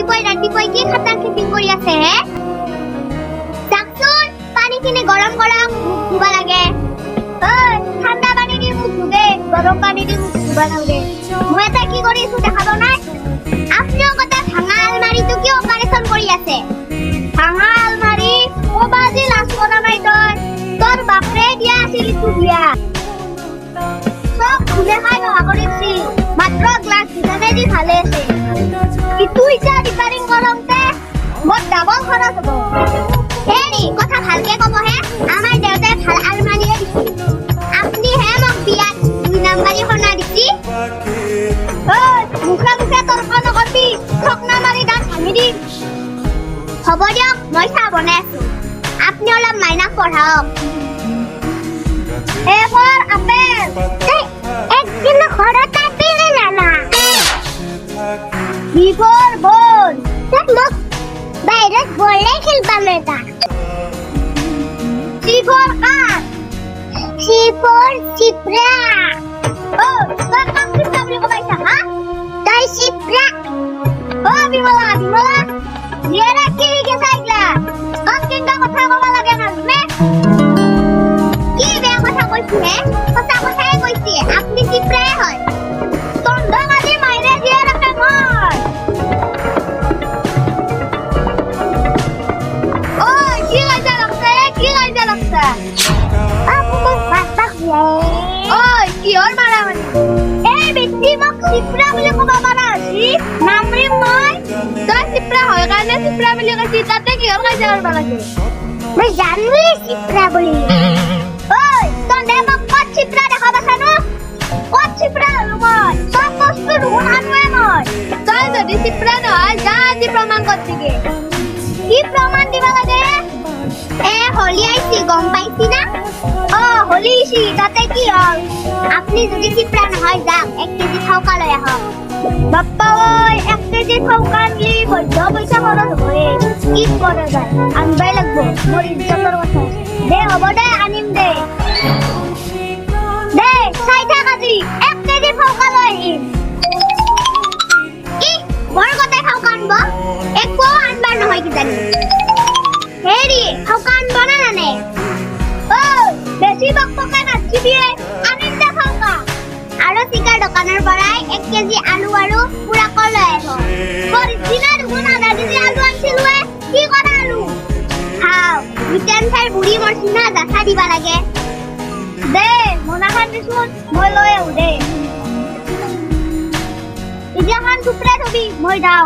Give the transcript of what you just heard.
ৰাতিপুৱাই কি খাটাং খিটিং কৰি আছে হে চাকচোন পানীখিনি গৰম মুখ ধুব লাগে ঐ ঠাণ্ডা পানী দি মুখ ধুবে গৰম পানী দি মুখ ধুব নালাগে মই এটা কি কৰি আছো দেখাব নাই আপুনিও কথা ভাঙা আলমাৰিটো কিয় অপাৰেশ্যন কৰি আছে ভাঙা আলমাৰি কবাজি লাজ কৰা নাই তোৰ বাপৰে দিয়া আছিল ইটো বিয়া সব খুলে খাই নহা কৰিছিল মাত্ৰ গ্লাছ দুটাতে দি ভালে আছে ইটো ইটা ৰিপেয়াৰিং কৰোঁতে মোৰ ডাবল খৰচ হ'ব হেৰি কথা ভালকে ক'ব হে আমাৰ দেউতাই ভাল আলমাৰিয়ে দিছিল আপুনি হে মোক বিয়াত 2 নাম্বাৰী সোণা দিছি মুখে তৰ্ক নকৰিবি ঠকনা মাৰি দাঁত ভাঙি দিম হ'ব দিয়ক মই চাহ বনাই আছো আপুনি অলপ মাইনাক পঢ়াওক এ ফৰ আপেল একদিন ঘৰত আপেল নানা বি ফৰ বল মোক বাহিৰত বলে খেলবাম এটা সি ফৰ কাঠ সি ফৰ চিপৰা তই কাম চিপৰা বুলি কবাইছা হা তই চিপৰা বিমলা নিয়েৰা কি চাইলা কাম কেনকা কথা কব লাগে নাজনে কি বেয়া কথা কৈছে হে সঁচা কথাই কৈছে আপনি চিপৰাই হয় তন্দ মাঝে মাইরে দিয়ে রাখে মই ওই কি গাইজা লাগছে আপু বাস্তাক ওই কি ওর মারামারি এই ব্যক্তি মোক চিপৰা বুলি কবা পাৰা আছি নামৰি মই তই চিপৰা হয় কাৰণে চিপৰা বুলি কৈছি তাতে কি ওৰ গাইজা কৰবা লাগে মই জানোই চিপৰা বুলি ওই তন্দ মোক কত চিপৰা দেখাবা জানো কত চিপৰা হলো মই সব বস্তু নুন আনোৱে মই তই যদি চিপৰা নহয় যা আজি প্ৰমাণ কৰছিগে কি প্ৰমাণ দিবা লাগে এ হলি আইছি গম পাইছি না হলি আইছি তাতে কি হল আপনি যদি চিপৰা নহয় যাক 1 কেজি খাওকা লৈ আহক বাপ্পা ওই 1 কেজি খাওকা কি বৈধ পইচা খৰচ হয় কি কৰা যায় আনবাই লাগবো মোৰ ইজ্জতৰ কথা দে হ'ব দে আনিম দে চাইটা কাজি 1 কেজি খাওকা লৈ আহিম কি বৰ গতে খাওকা আনব একো আনবাৰ নহয় কি জানি হেৰি খাওকা আনব না নানে বেছি বকবকে নাচিবিয়ে আনিম দে খাওকা আৰু চিকাৰ দোকানৰ পৰাই 1 কেজি আলু আৰু পুৰা কল লৈ আহিব অৰিজিনাল গুণ আধা কেজি আলু আনছিলুৱে কি কৰা আলু খাও ভিটামিন খাই বুঢ়ী মৰচিনা জাথা দিবা লাগে দে মোনাখান দিছোন মই লৈ আহো দে এতিয়া খান টুকৰা থবি মই যাওঁ